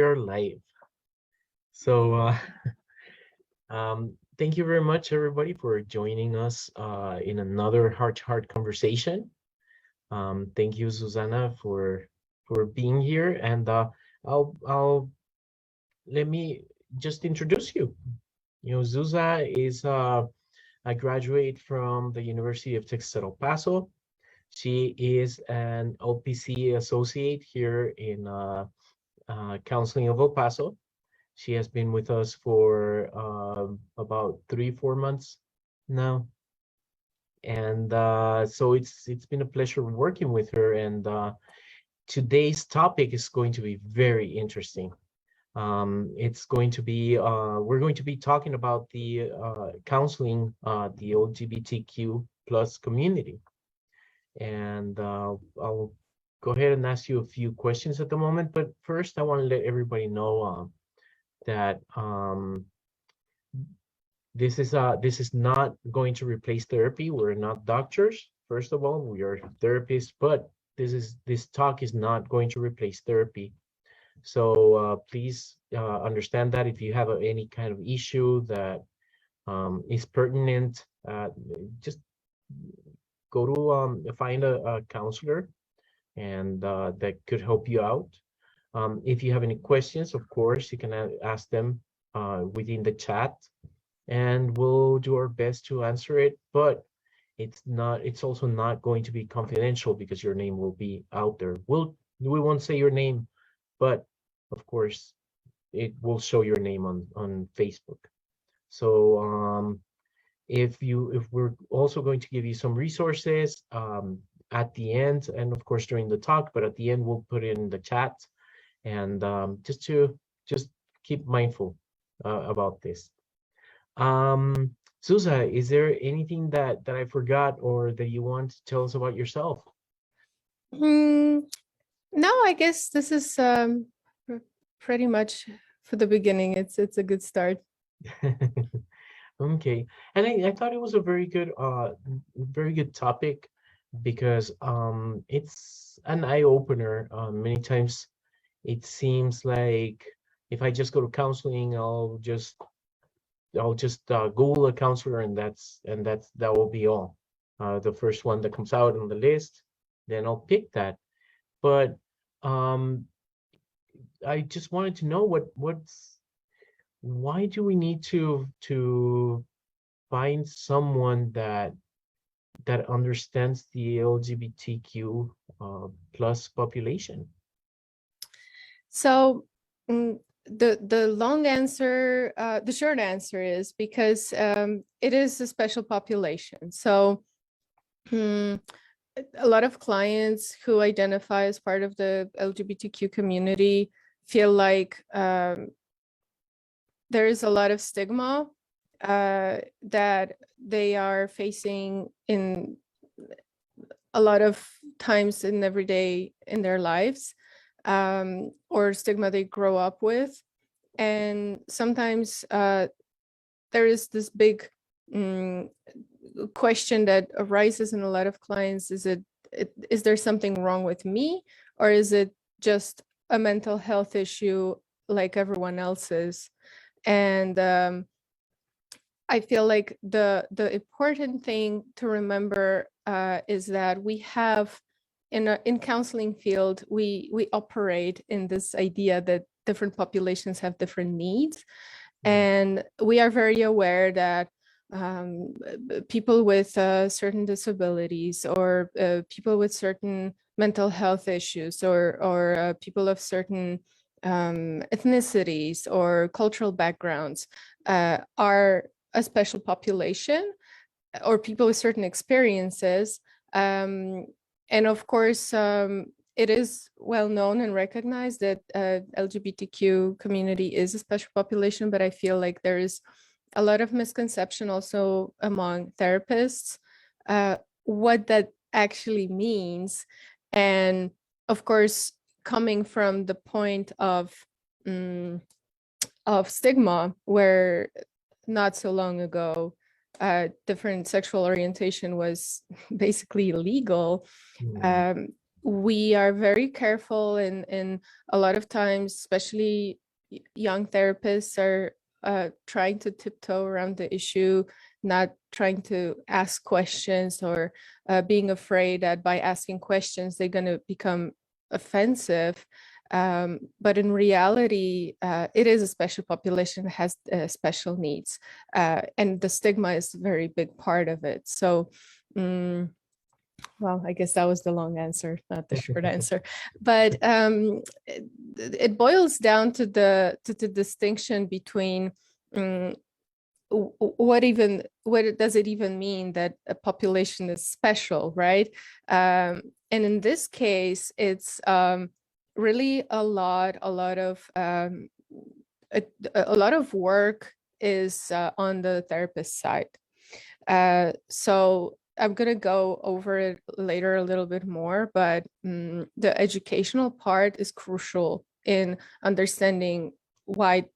are live. So thank you very much, everybody, for joining us in another heart-to-heart conversation. Thank you, Zuzanna, for being here, and I'll let me just introduce you. Zuza is a graduate from the University of Texas at El Paso. She is an LPC-Associate here in counseling of El Paso. She has been with us for about 3-4 months now, and so it's been a pleasure working with her. And today's topic is going to be very interesting. It's going to be we're going to be talking about the counseling the LGBTQ plus community, and I'll go ahead and ask you a few questions at the moment. But first, I want to let everybody know that this is not going to replace therapy. We're not doctors. First of all, we are therapists, but this talk is not going to replace therapy. So please understand that if you have any kind of issue that is pertinent, just go to find a counselor, and that could help you out. If you have any questions, of course, you can ask them within the chat, and we'll do our best to answer it. But it's also not going to be confidential, because your name will be out there. We won't say your name, but of course it will show your name on Facebook. So if we're also going to give you some resources at the end, and of course during the talk, but at the end we'll put it in the chat. And just keep mindful about this. Susa, is there anything that I forgot or that you want to tell us about yourself? No, I guess this is pretty much for the beginning. It's a good start. Okay, and I thought it was a very good topic, because it's an eye-opener. Many times it seems like if I just go to counseling, I'll just Google a counselor, and that will be all. The first one that comes out on the list, then I'll pick that. But I just wanted to know why do we need to find someone that understands the LGBTQ plus population? So the long answer, the short answer is because it is a special population. So a lot of clients who identify as part of the LGBTQ community feel like there is a lot of stigma that they are facing in a lot of times in everyday in their lives, or stigma they grow up with. And sometimes there is this big question that arises in a lot of clients: is there something wrong with me, or is it just a mental health issue like everyone else's? And I feel like the important thing to remember is that we have in counseling field, we operate in this idea that different populations have different needs. And we are very aware that people with certain disabilities, or people with certain mental health issues, or people of certain ethnicities or cultural backgrounds are a special population, or people with certain experiences. And of course, it is well known and recognized that LGBTQ community is a special population, but I feel like there is a lot of misconception also among therapists what that actually means. And of course, coming from the point of stigma, where not so long ago different sexual orientation was basically illegal, we are very careful, and a lot of times, especially young therapists are trying to tiptoe around the issue, not trying to ask questions, or being afraid that by asking questions, they're going to become offensive. But in reality, it is a special population that has special needs. And the stigma is a very big part of it. So, well, I guess that was the long answer, not the short answer. But it boils down to the distinction between what does it even mean that a population is special, right? And in this case, it's really a lot of work is on the therapist side. So I'm going to go over it later a little bit more, but the educational part is crucial in understanding what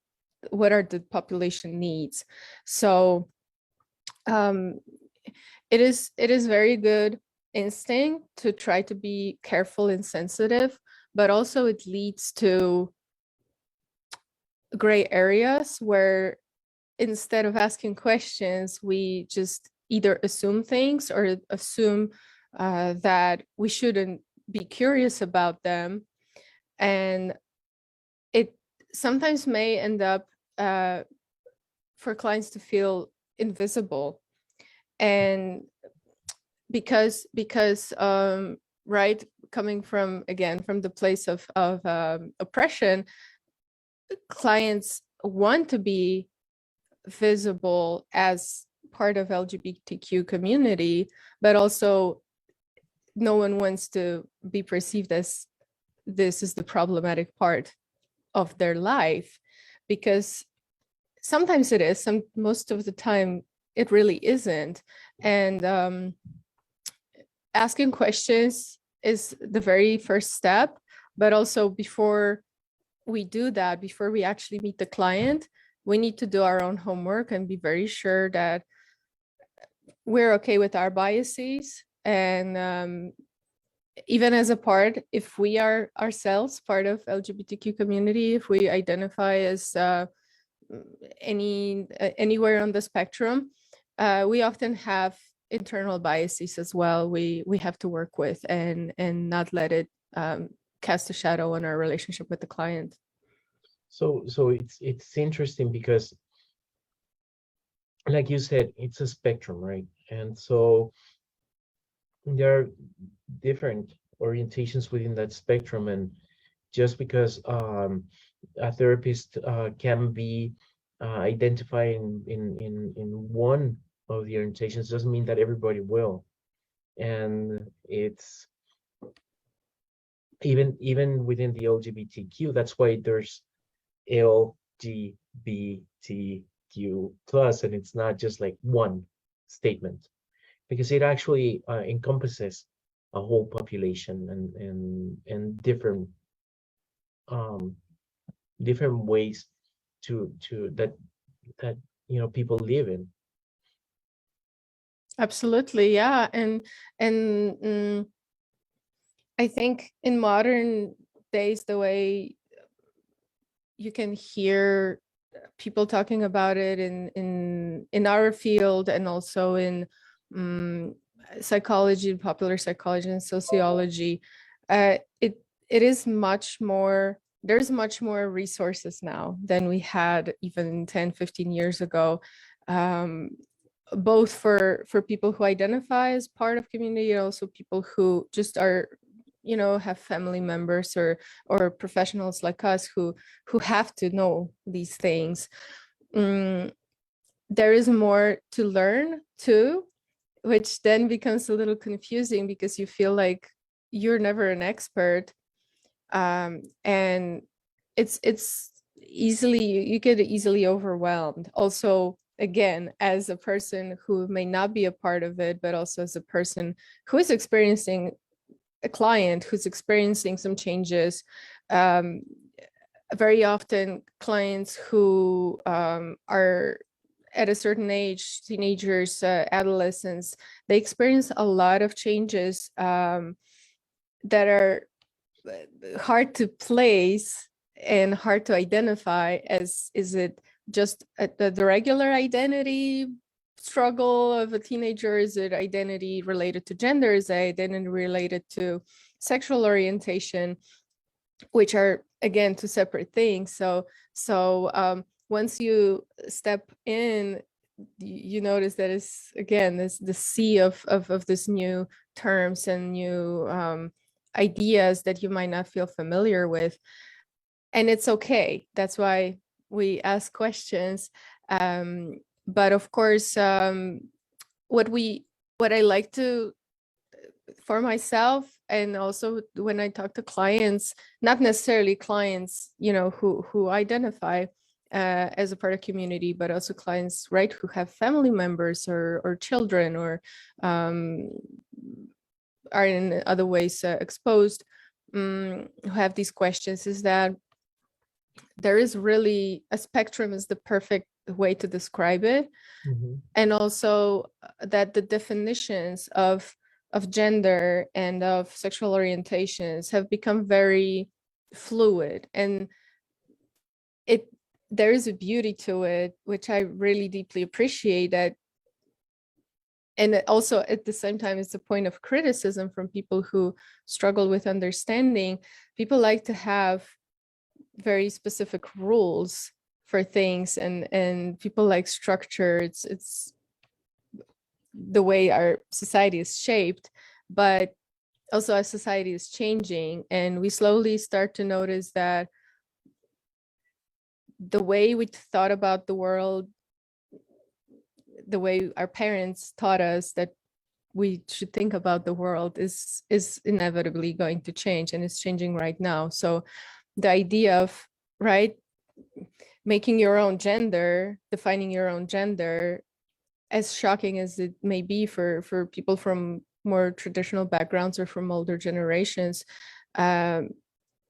are the population needs. So it is very good instinct to try to be careful and sensitive, but also it leads to gray areas where instead of asking questions, we just either assume things or assume that we shouldn't be curious about them. And it sometimes may end up for clients to feel invisible. And because right, coming from, again, from the place of oppression, clients want to be visible as part of LGBTQ community, but also no one wants to be perceived as this is the problematic part of their life, because sometimes it is, most of the time it really isn't. And asking questions is the very first step, but also before we do that, before we actually meet the client, we need to do our own homework and be very sure that we're okay with our biases. And even as a part, if we are ourselves part of LGBTQ community, if we identify as anywhere on the spectrum, we often have internal biases as well. We have to work with and not let it cast a shadow on our relationship with the client. So it's interesting because, like you said, it's a spectrum, right? And so there are different orientations within that spectrum, and just because a therapist can be identifying in one of the orientations doesn't mean that everybody will. And it's even within the LGBTQ, that's why there's LGBTQ plus, and it's not just like one statement, because it actually encompasses a whole population and different ways to that people live in. Absolutely, yeah. And I think in modern days, the way you can hear people talking about it in our field, and also in psychology, popular psychology and sociology, it is much more, there's much more resources now than we had even 10-15 years ago, both for people who identify as part of community, and also people who just are, have family members or professionals like us who have to know these things. There is more to learn too, which then becomes a little confusing because you feel like you're never an expert. And it's easily, you get easily overwhelmed. Also, again, as a person who may not be a part of it, but also as a person who is experiencing, a client who's experiencing some changes. Very often clients who are at a certain age, teenagers, adolescents, they experience a lot of changes that are hard to place and hard to identify as, is it just the regular identity struggle of a teenager? Is it identity related to gender? Is it identity related to sexual orientation, which are, again, two separate things? So once you step in, you notice that it's, again, this the sea of this new terms and new ideas that you might not feel familiar with. And it's okay. That's why we ask questions. But of course, what I like to, for myself, and also when I talk to clients, not necessarily clients, who identify as a part of community, but also clients, right, who have family members or children, or are in other ways exposed, who have these questions, is that there is really a spectrum, is the perfect way to describe it. Mm-hmm. And also that the definitions of gender and of sexual orientations have become very fluid, and there is a beauty to it, which I really deeply appreciate. That, and also at the same time, it's a point of criticism from people who struggle with understanding. People like to have very specific rules for things, and people like structure. It's the way our society is shaped, but also our society is changing, and we slowly start to notice that the way we thought about the world, the way our parents taught us that we should think about the world, is inevitably going to change, and it's changing right now. So the idea of, right, making your own gender, defining your own gender, as shocking as it may be for people from more traditional backgrounds or from older generations,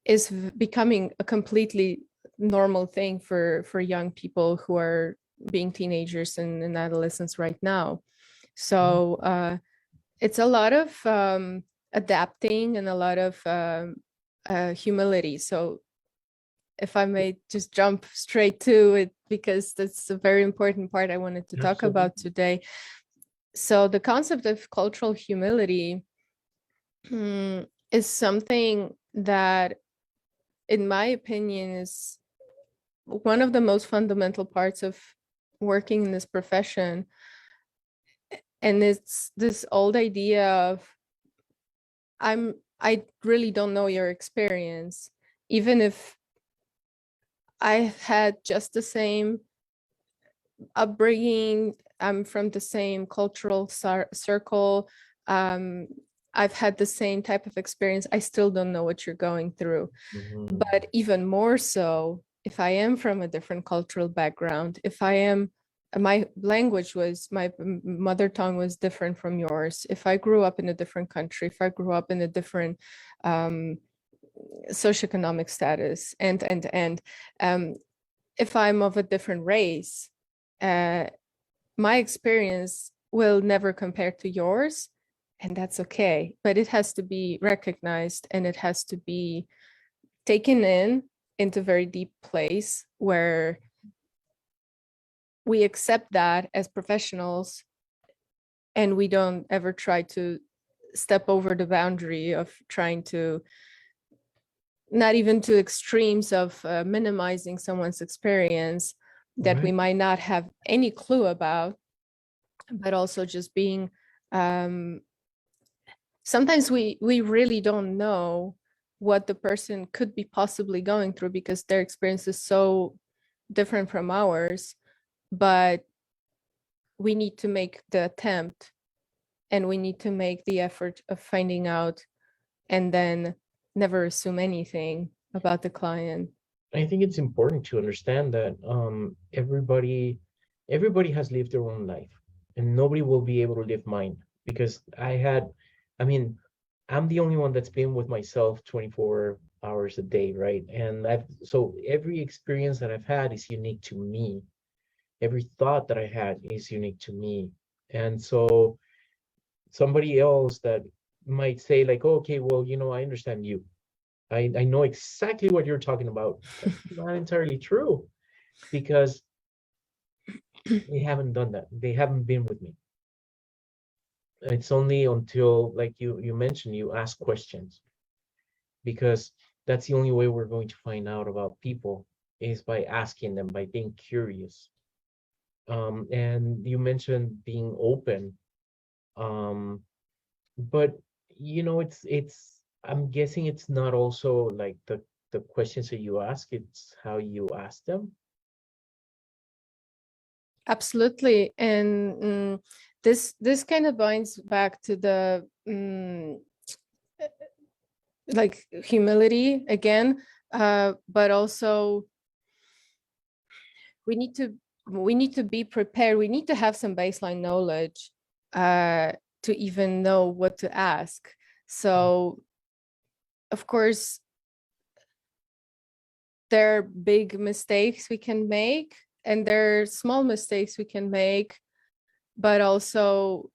is becoming a completely normal thing for young people who are being teenagers and adolescents right now. So it's a lot of adapting and a lot of humility. So if I may just jump straight to it, because that's a very important part I wanted to talk about today. So the concept of cultural humility is something that, in my opinion, is one of the most fundamental parts of working in this profession. And it's this old idea of, I really don't know your experience, even if I've had just the same upbringing, I'm from the same cultural circle, I've had the same type of experience, I still don't know what you're going through. Mm-hmm. But even more so, if I am from a different cultural background, if I am, my language was, my mother tongue was different from yours, if I grew up in a different country, if I grew up in a different socioeconomic status, and if I'm of a different race, my experience will never compare to yours, and that's okay. But it has to be recognized, and it has to be taken into a very deep place where we accept that as professionals, and we don't ever try to step over the boundary of trying to, not even to extremes of minimizing someone's experience that Right. we might not have any clue about, but also just being, sometimes we really don't know what the person could be possibly going through because their experience is so different from ours, but we need to make the attempt, and we need to make the effort of finding out, and then never assume anything about the client. I think it's important to understand that everybody has lived their own life, and nobody will be able to live mine, because I mean, I'm the only one that's been with myself 24 hours a day, right? And so every experience that I've had is unique to me. Every thought that I had is unique to me. And so somebody else that might say like, okay, well, I understand you. I know exactly what you're talking about. That's not entirely true, because they haven't done that. They haven't been with me. It's only until, like you mentioned, you ask questions, because that's the only way we're going to find out about people, is by asking them, by being curious. And you mentioned being open. Um, but it's I'm guessing it's not also like the questions that you ask, it's how you ask them. Absolutely. And this kind of binds back to the like humility again, but also we need to be prepared. We need to have some baseline knowledge to even know what to ask. So, of course, there are big mistakes we can make, and there are small mistakes we can make, but also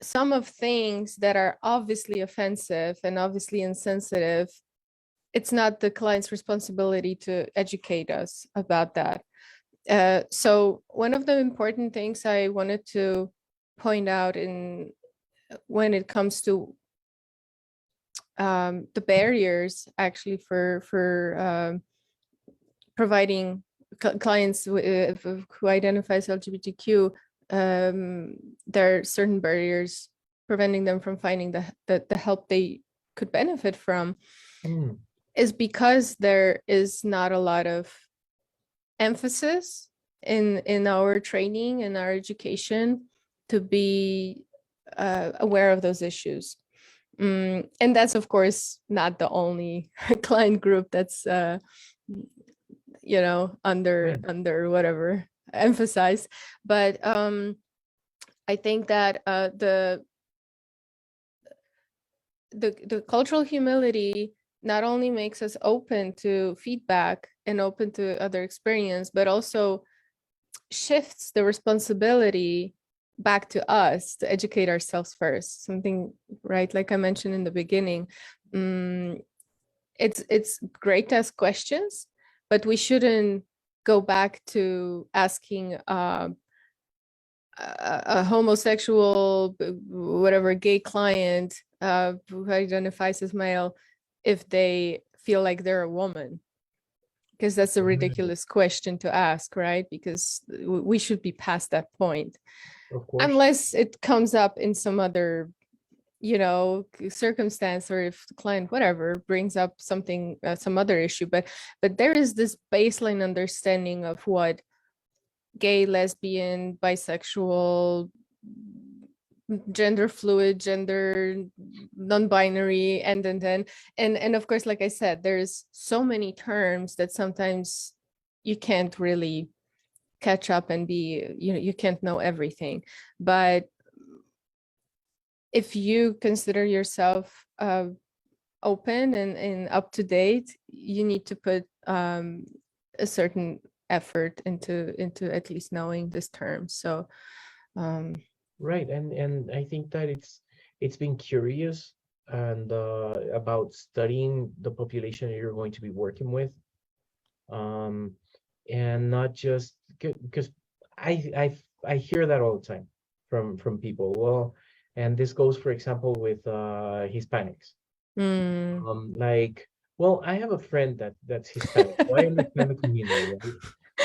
some of things that are obviously offensive and obviously insensitive, it's not the client's responsibility to educate us about that. So one of the important things I wanted to point out in when it comes to the barriers actually for providing clients who identifies LGBTQ, there are certain barriers preventing them from finding the help they could benefit from, is because there is not a lot of emphasis in our training and our education to be aware of those issues. And that's, of course, not the only client group that's under whatever emphasized, but I think that the cultural humility not only makes us open to feedback and open to other experience, but also shifts the responsibility back to us to educate ourselves first. Something, right, like I mentioned in the beginning, it's great to ask questions, but we shouldn't go back to asking a homosexual, whatever, gay client who identifies as male if they feel like they're a woman, because that's a ridiculous question to ask, right? Because we should be past that point, Of course. unless it comes up in some other circumstance, or if the client whatever brings up something, some other issue, but there is this baseline understanding of what gay, lesbian, bisexual, gender fluid, gender non-binary, and of course, like I said, there's so many terms that sometimes you can't really catch up and be, you can't know everything. But if you consider yourself open and up to date, you need to put a certain effort into at least knowing this term. So Right, and I think that it's been curious and about studying the population that you're going to be working with, and not just because I hear that all the time from people. Well, and this goes, for example, with Hispanics. Like, well, I have a friend that's Hispanic, so I understand the community, right?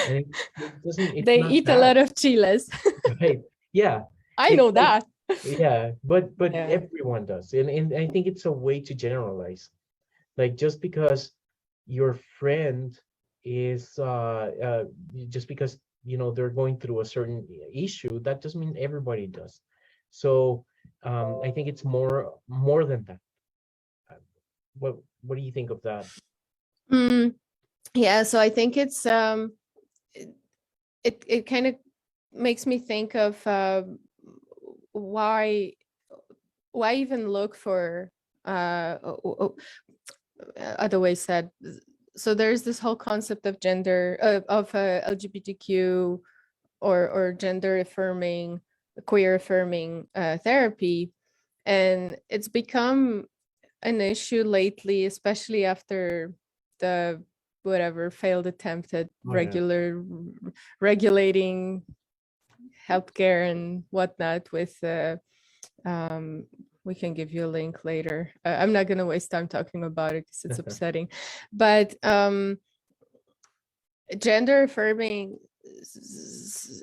And it doesn't, it's they not eat a that, lot of chiles. right? Yeah, I it's know like, that. yeah, but Yeah. everyone does, and I think it's a way to generalize. Like, just because your friend is just because they're going through a certain issue, that doesn't mean everybody does. So I think it's more than that. What do you think of that? Yeah, so I think it's it kind of makes me think of why even look for other way said. So there's this whole concept of gender of LGBTQ or gender affirming queer affirming therapy. And it's become an issue lately, especially after the whatever failed attempt at regulating healthcare and whatnot with we can give you a link later. I'm not going to waste time talking about it because it's upsetting, but gender affirming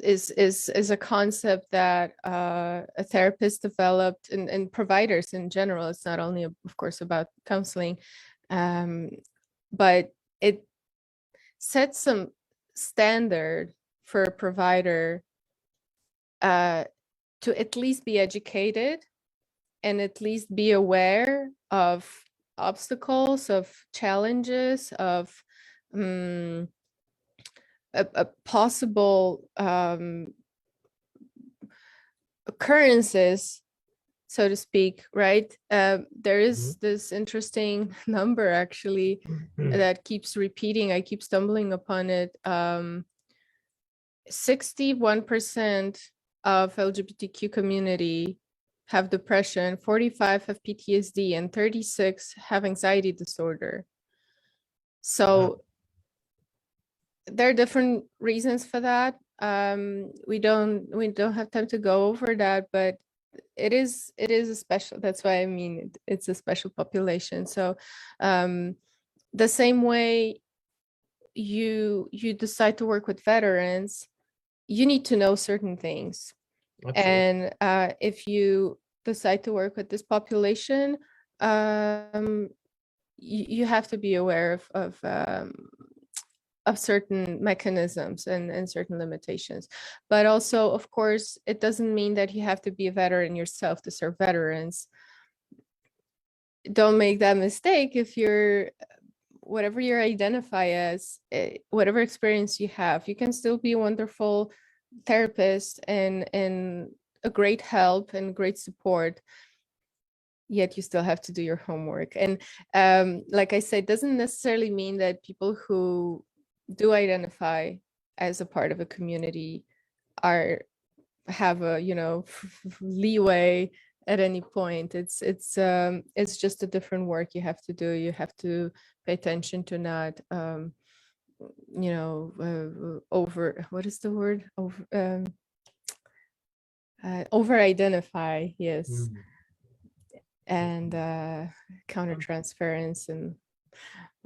is a concept that a therapist developed, and providers in general. It's not only, of course, about counseling, but it sets some standard for a provider to at least be educated and at least be aware of obstacles, of challenges, of a possible occurrences, so to speak, right? There is this interesting number actually that keeps repeating. I keep stumbling upon it. 61% of LGBTQ community have depression, 45 have PTSD, and 36 have anxiety disorder. So there are different reasons for that. We don't have time to go over that, but it is a special, that's why I mean it's a special population. So the same way you decide to work with veterans, you need to know certain things. Absolutely. And if you decide to work with this population, you have to be aware of certain mechanisms and certain limitations. But also, of course, it doesn't mean that you have to be a veteran yourself to serve veterans. Don't make that mistake. If you're, whatever you identify as, whatever experience you have, you can still be a wonderful therapist and a great help and great support, yet you still have to do your homework. And like I said, doesn't necessarily mean that people who do identify as a part of a community have a leeway at any point. It's just a different work you have to do. You have to pay attention to not over identify, yes. And counter transference and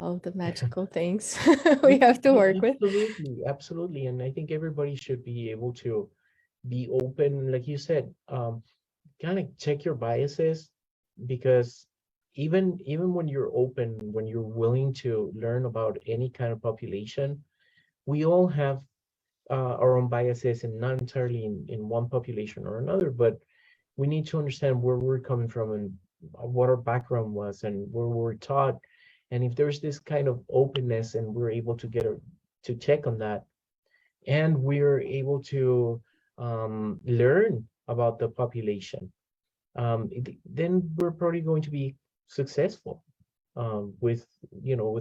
all the magical things we have to work with. Absolutely. And I think everybody should be able to be open, like you said, kind of check your biases, because even when you're open, when you're willing to learn about any kind of population, we all have our own biases, and not entirely in one population or another, but we need to understand where we're coming from and what our background was and where we're taught. And if there's this kind of openness and we're able to to check on that, and we're able to learn about the population, then we're probably going to be successful with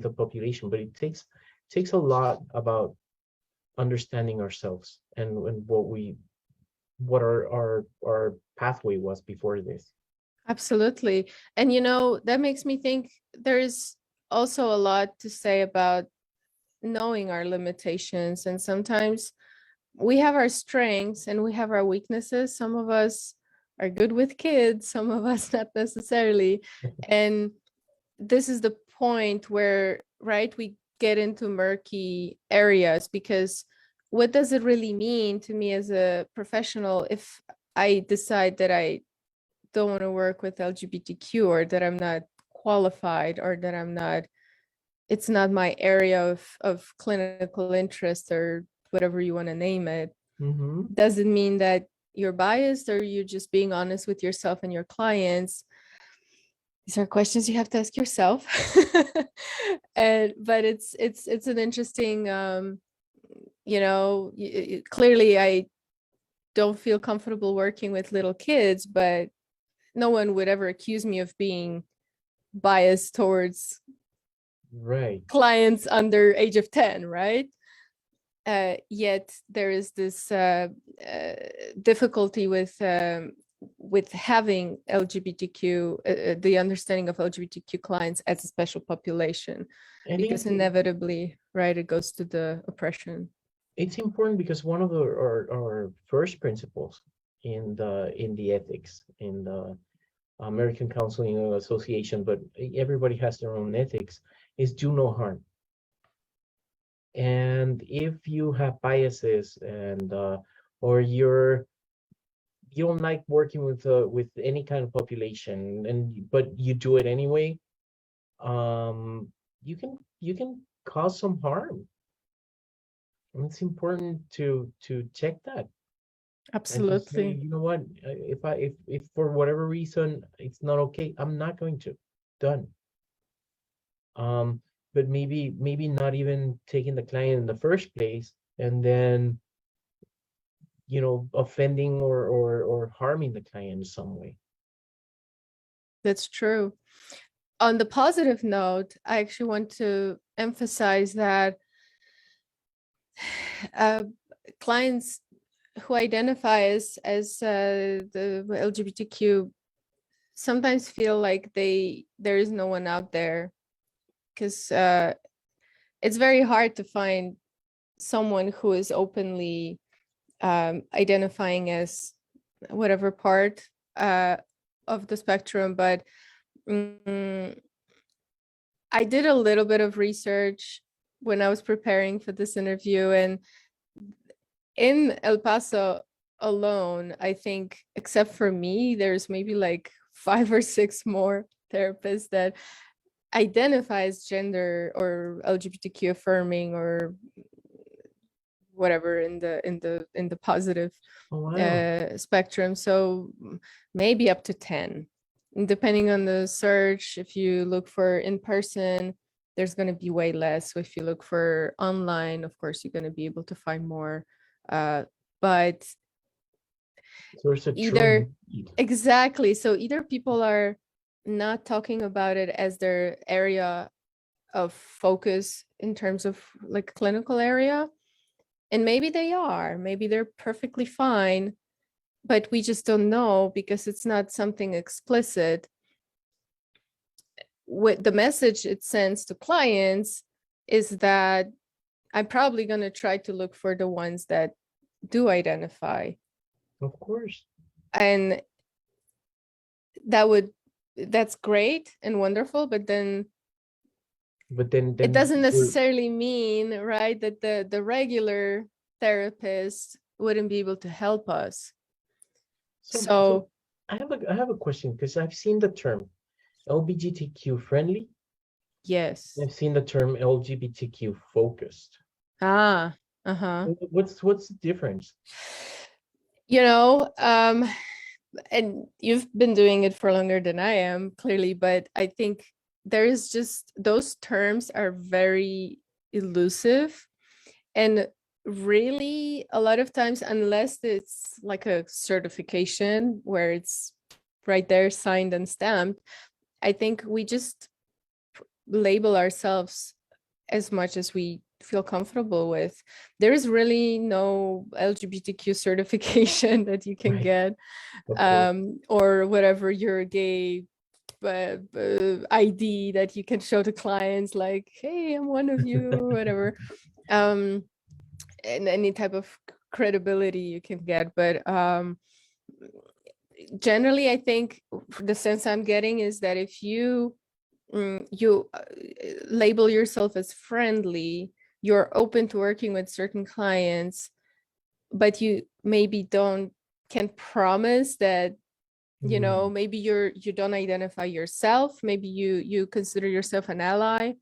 a population. But it takes a lot about understanding ourselves and what our pathway was before this. Absolutely. And that makes me think there is also a lot to say about knowing our limitations. And sometimes we have our strengths and we have our weaknesses. Some of us are good with kids, some of us not necessarily. And this is the point where, right, we get into murky areas, because what does it really mean to me as a professional if I decide that I don't want to work with LGBTQ, or that I'm not qualified, or that it's not my area of clinical interest, or whatever you want to name it. Does it mean that you're biased, or you're just being honest with yourself and your clients? These are questions you have to ask yourself. But it's an interesting, clearly I don't feel comfortable working with little kids, but no one would ever accuse me of being biased towards clients under age of 10, right? yet there is this difficulty with having LGBTQ, the understanding of LGBTQ clients as a special population, I think because inevitably, right, it goes to the oppression. it's important because one of our first principles in the ethics in the American Counseling Association, but everybody has their own ethics, is do no harm. And if you have biases and or you don't like working with any kind of population, but you do it anyway, you can cause some harm. And it's important to check that and to say, Absolutely. you know what, if for whatever reason it's not okay, I'm not going to. Done. But maybe not even taking the client in the first place, and then offending or harming the client in some way. That's true. On the positive note, I actually want to emphasize that clients who identify as the LGBTQ sometimes feel like there is no one out there, because it's very hard to find someone who is openly identifying as whatever part of the spectrum. But I did a little bit of research when I was preparing for this interview, and in El Paso alone, I think, except for me, there's maybe like 5 or 6 more therapists that identify as gender or LGBTQ affirming or whatever in the positive spectrum. So maybe up to 10, depending on the search. If you look for in person, there's going to be way less. So if you look for online, of course, you're going to be able to find more. But either exactly, so either people are not talking about it as their area of focus in terms of like clinical area, and maybe they're perfectly fine, but we just don't know because it's not something explicit. What the message it sends to clients is that I'm probably going to try to look for the ones that do identify. Of course. And that's great and wonderful, but then it doesn't necessarily mean, right, that the regular therapist wouldn't be able to help us. So I have a question, because I've seen the term LGBTQ friendly. Yes. I've seen the term LGBTQ focused. What's the difference? And you've been doing it for longer than I am, clearly, but I think there is just, those terms are very elusive, and really a lot of times, unless it's like a certification where it's right there signed and stamped, I think we just label ourselves as much as we feel comfortable with. There is really no LGBTQ certification that you can get, or whatever, your gay ID that you can show to clients, like, hey, I'm one of you, or whatever. And any type of credibility you can get. But generally, I think the sense I'm getting is that if you label yourself as friendly, you're open to working with certain clients, but you maybe can't promise that, maybe you don't identify yourself, maybe you consider yourself an ally,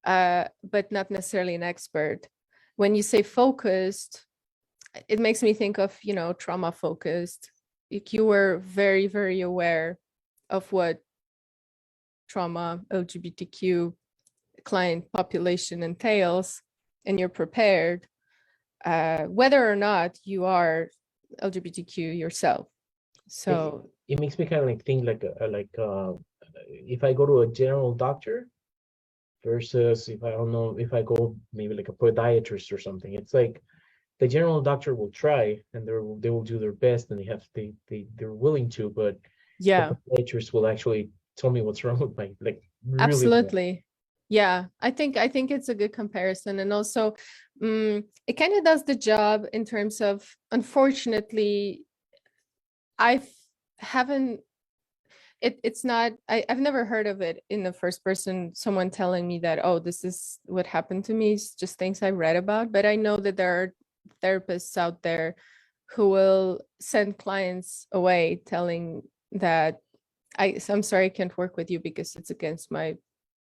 but not necessarily an expert. When you say focused, it makes me think of, trauma focused. Like, you were very, very aware of what trauma LGBTQ client population entails, and you're prepared, whether or not you are LGBTQ yourself. So it makes me kind of like think like if I go to a general doctor, versus if I don't know, if I go maybe like a podiatrist or something. It's like the general doctor will try and they will do their best and they're willing to, but the Yeah, podiatrist will actually tell me what's wrong with my like really bad. absolutely. Yeah, I think it's a good comparison. And also it kind of does the job in terms of, unfortunately, I haven't it's not I've never heard of it in the first person, someone telling me that, oh, this is what happened to me. It's just things I read about, but I know that there are therapists out there who will send clients away telling that I'm sorry, I can't work with you because it's against my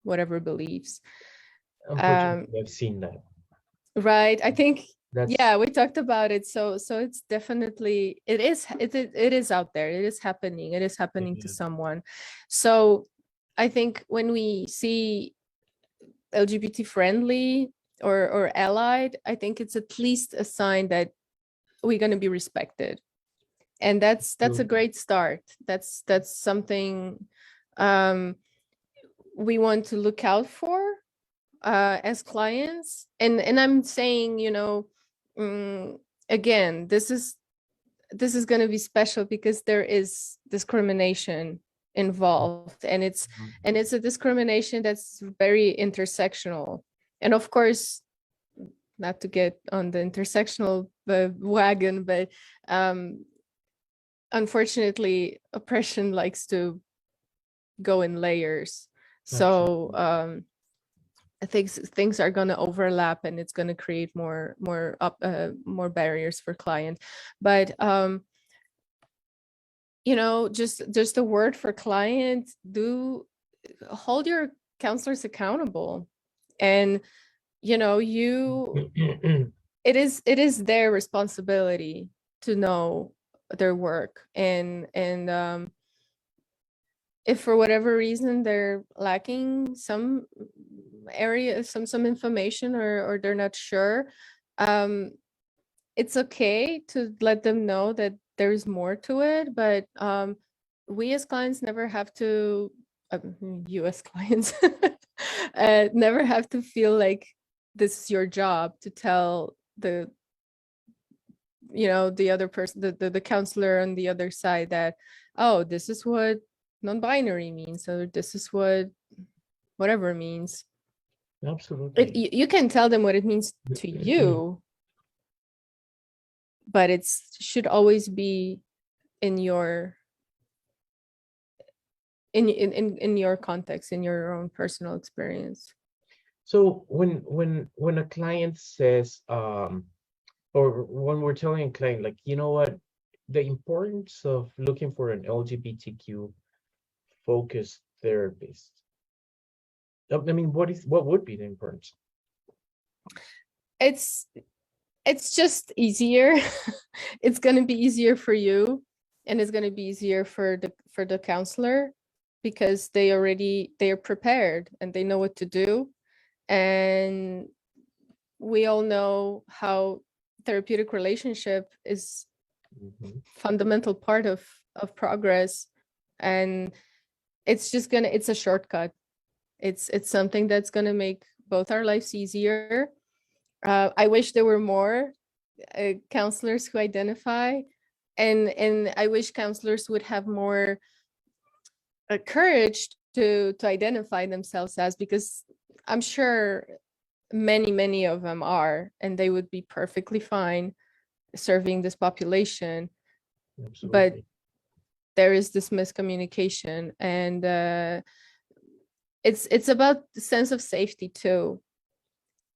whatever beliefs. um Unfortunately, I've seen that. right, I think, That's yeah, we talked about it. So it's definitely, it is out there, it is happening, to yeah, someone. So I think when we see LGBT friendly or allied, I think it's at least a sign that we're going to be respected, and that's a absolutely. great start. That's something um we want to look out for as clients. And I'm saying, again, this is going to be special because there is discrimination involved, and Mhm. it's a discrimination that's very intersectional. And of course, not to get on the intersectional wagon, but unfortunately, oppression likes to go in layers. So Absolutely. I think things are going to overlap, and it's going to create more barriers for client. But just a word for client: do hold your counselors accountable. And you it is their responsibility to know their work. And if for whatever reason they're lacking some area, some information, or they're not sure, um it's okay to let them know that there's more to it. But we as clients never have to, you as clients, never have to feel like this is your job to tell the other person, the counselor on the other side, that, oh, this is what non-binary means, or this is what whatever means. Absolutely. You can tell them what it means to you, but it should always be in your in your context, in your own personal experience. So when a client says, or when we're telling a client, like, you know what, the importance of looking for an LGBTQ focused therapist. I mean, what would be the importance? It's just easier. It's going to be easier for you, and it's going to be easier for the counselor, because they are prepared and they know what to do. And we all know how therapeutic relationship is Mhm. fundamental part of progress. And it's a shortcut. It's something that's going to make both our lives easier. I wish there were more counselors who identify, and I wish counselors would have more courage to identify themselves as, because I'm sure many of them are, and they would be perfectly fine serving this population. But Absolutely. there is this miscommunication, and it's about the sense of safety too.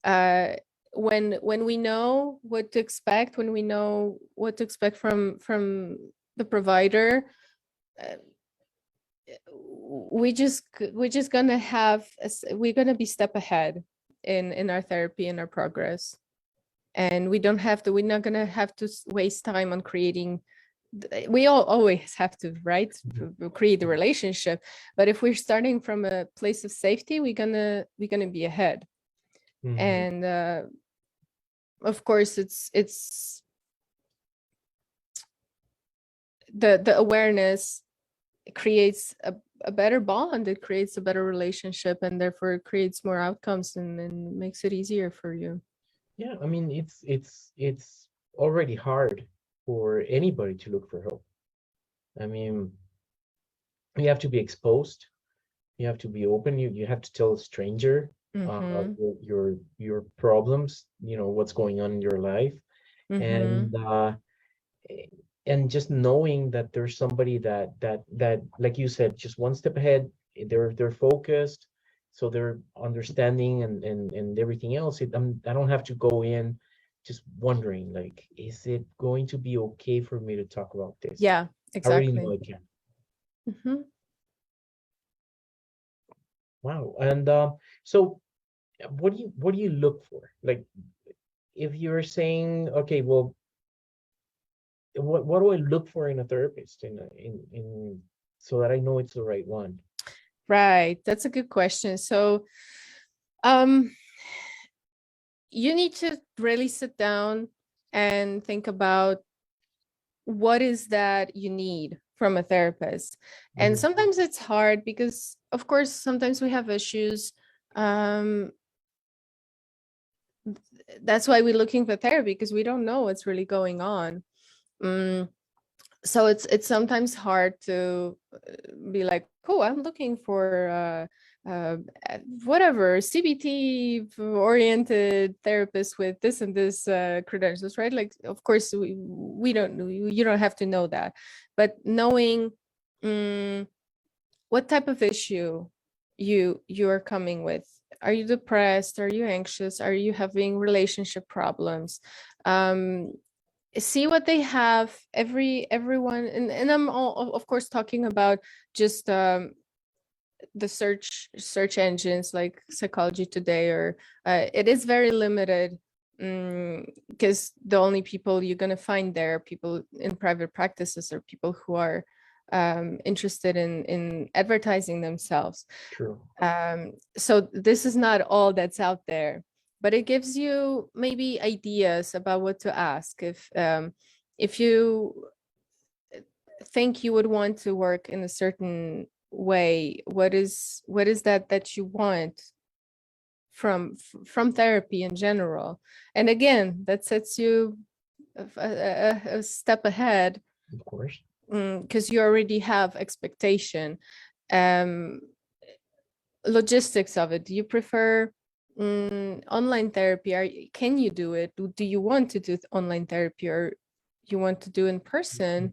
uh when we know what to expect, when we know what to expect from the provider, uh, we're just gonna we're gonna be step ahead in our therapy and our progress. And we're not gonna have to waste time on creating. We all always have to, right, create the relationship. But if we're starting from a place of safety, we're gonna be ahead. Mhm. And of course, it's the awareness creates a better bond. It creates a better relationship, and therefore it creates more outcomes and makes it easier for you. Yeah, I mean, it's already hard for anybody to look for help. I mean, you have to be exposed, you have to be open, you have to tell a stranger Mm-hmm. your problems, what's going on in your life, Mm-hmm. and just knowing that there's somebody that like you said, just one step ahead. They're focused, so they're understanding and everything else. I don't have to go in just wondering, like, is it going to be okay for me to talk about this? Yeah, I already know exactly. I can. Mm-hmm. Wow. And so what do you look for? Like, if you're saying, okay, well, what do I look for in a therapist, in so that I know it's the right one? Right. That's a good question. So, um, you need to really sit down and think about what is that you need from a therapist. And Mhm. sometimes it's hard because, of course, sometimes we have issues. Um, that's why we're looking for therapy, because we don't know what's really going on. Mm, so it's sometimes hard to be like, oh, I'm looking for whatever CBT oriented therapist with this and this credentials, right? Like, of course, we don't, you don't have to know that, but knowing um, what type of issue you're coming with. Are you depressed? Are you anxious? Are you having relationship problems? um See what they have. Everyone, and I'm all, of course, talking about just the search engines like Psychology Today, or it is very limited, because the only people you're going to find there are people in private practices, or people who are interested in advertising themselves. True. So this is not all that's out there, but it gives you maybe ideas about what to ask. If you think you would want to work in a certain way, what is that you want from therapy in general? And again, that sets you a step ahead, Of course. because you already have expectation. um Logistics of it. Do you prefer online therapy? Can you do it? Do you want to do online therapy, or you want to do in person?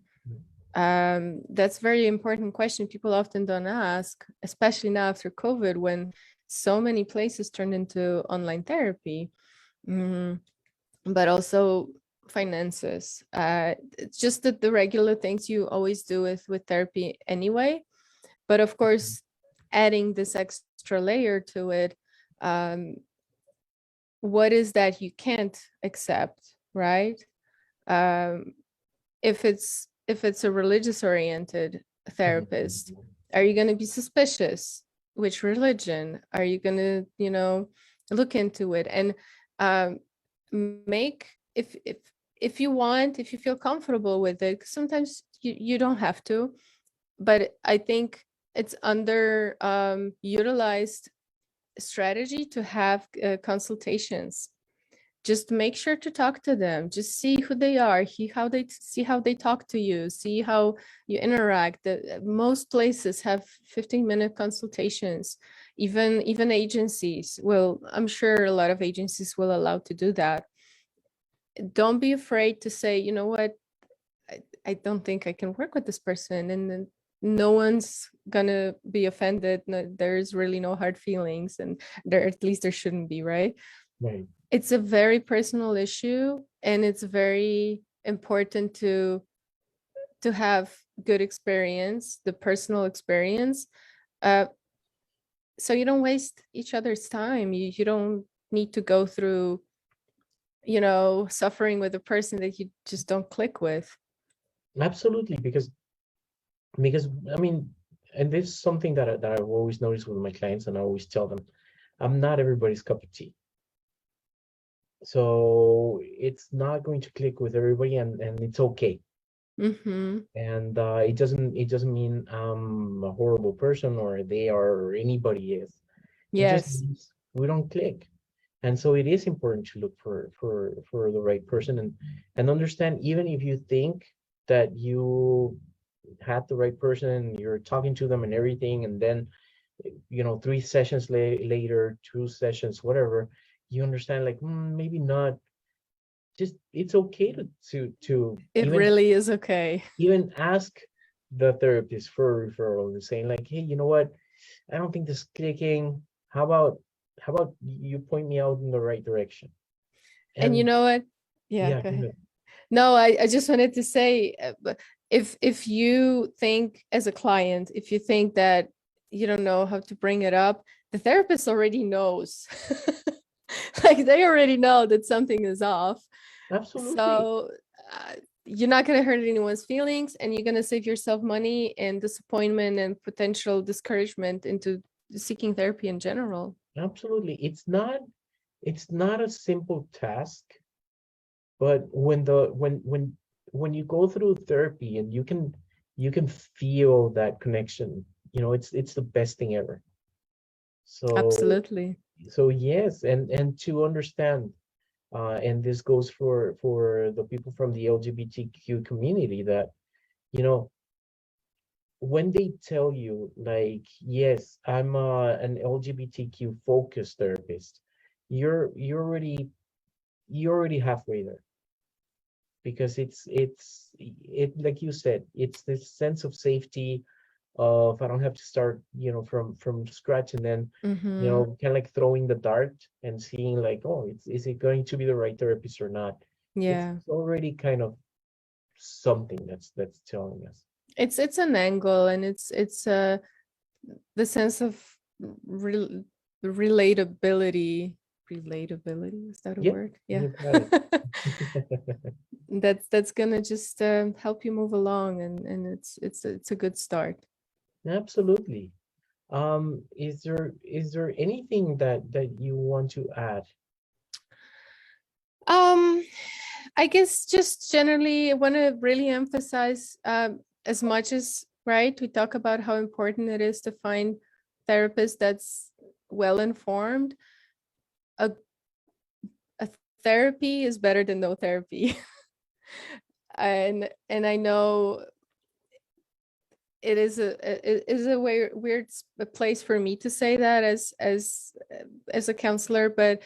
That's very important question people often don't ask, especially now after COVID, when so many places turned into online therapy. Mm, but also finances. It's just that the regular things you always do with therapy anyway. But of course, adding this extra layer to it, um, what is that you can't accept, right? Um, if it's a religious oriented therapist, are you going to be suspicious? Which religion are you going to, look into it? And um, make if you want, if you feel comfortable with it, 'cause sometimes you don't have to, but I think it's under utilized strategy to have consultations. Just make sure to talk to them. Just see who they are, see how they talk to you, see how you interact. Most places have 15-minute consultations. Even agencies will, I'm sure a lot of agencies will allow to do that. Don't be afraid to say, you know what, I don't think I can work with this person, and then no one's gonna be offended. No, there's really no hard feelings, and there, at least there shouldn't be, right? Right. It's a very personal issue, and it's very important to have good experience, the personal experience, uh, so you don't waste each other's time. You don't need to go through, suffering with a person that you just don't click with. Absolutely, because I mean, and this is something that I've always noticed with my clients, and I always tell them, I'm not everybody's cup of tea. So it's not going to click with everybody, and it's okay. Mm-hmm. And it doesn't mean I'm a horrible person or they are or anybody is. It just Yes. means we don't click. And so it is important to look for the right person and understand, even if you think that you had the right person and you're talking to them and everything, and then 3 sessions later, 2 sessions, whatever, you understand like maybe not. Just it's okay to It really is okay. even ask the therapist for a referral and saying like, hey, you know what? I don't think this is clicking. How about you point me out in the right direction? And you And know what? Yeah, yeah, go ahead. No, I just wanted to say, if you think as a client, if you think that you don't know how to bring it up, the therapist already knows. Like they already know that something is off. absolutely, So you're not going to hurt anyone's feelings, and you're going to save yourself money and disappointment and potential discouragement into seeking therapy in general. absolutely. It's not a simple task, but when you go through therapy and you can feel that connection, it's the best thing ever. So Absolutely. so yes, and to understand, and this goes for the people from the LGBTQ community, that you know when they tell you like, yes, I'm an LGBTQ focused therapist, you're already halfway there, because it like you said, it's this sense of safety of I don't have to start from scratch, and then Mm-hmm. kind of like throwing the dart and seeing like, oh, is it going to be the right therapist or not. it's, Yeah. it's already kind of something that's telling us. It's an angle, and it's the sense of rel relatability. Relatability, is that a Yep, word? Yeah. you got it. That's gonna just help you move along, and it's a good start. Absolutely. Is there anything that you want to add? Um, I guess just generally, I want to really emphasize, as much as, right, we talk about how important it is to find therapist that's well informed. A, a therapy is better than no therapy. And I know it is a weird place for me to say that as a counselor, but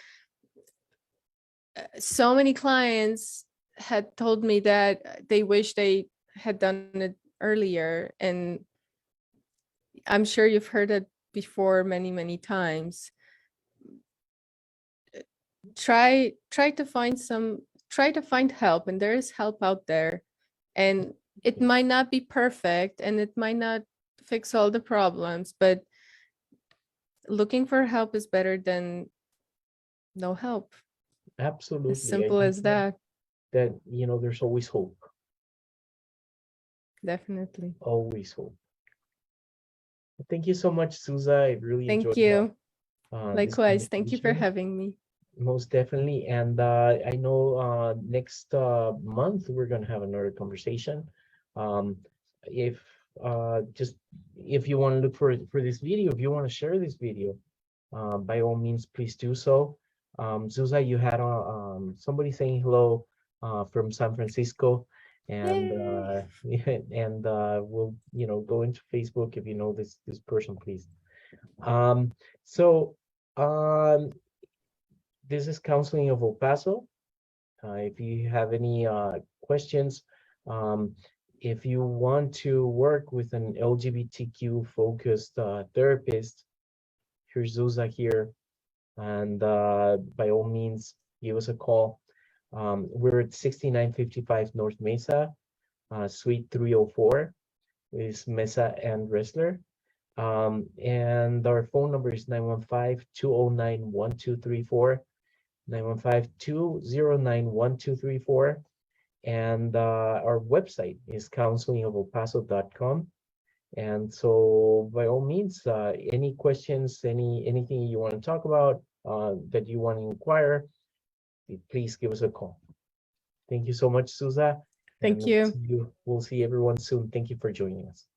so many clients had told me that they wish they had done it earlier, and I'm sure you've heard it before many times. Try to find help, and there is help out there, and it might not be perfect and it might not fix all the problems, but looking for help is better than no help. As Absolutely. I simple think as that that. that there's always hope. Definitely. Always hope. Thank you so much, Suza. I really Thank enjoyed you. this Likewise. Thank you for conversation. having me. Most definitely. And I know next month we're gonna have another conversation. Um, if just if you want to look for this video, if you want to share this video, by all means, please do so. Zuza, you had somebody saying hello from San Francisco, and Yay. and we'll go into Facebook if you know this person, please. Um, so um, this is Counseling of El Paso. If you have any questions, um, if you want to work with an LGBTQ focused therapist, here's Zuza here, and by all means, give us a call. We're at 6955 North Mesa, Suite 304, is Mesa and Wrestler. And our phone number is 915-209-1234. 915-209-1234. And our website is counselingofelpaso.com. And so by all means, any questions, anything you want to talk about, that you want to inquire, please give us a call. Thank you so much, Suza. Thank And you. we'll see everyone soon. Thank you for joining us.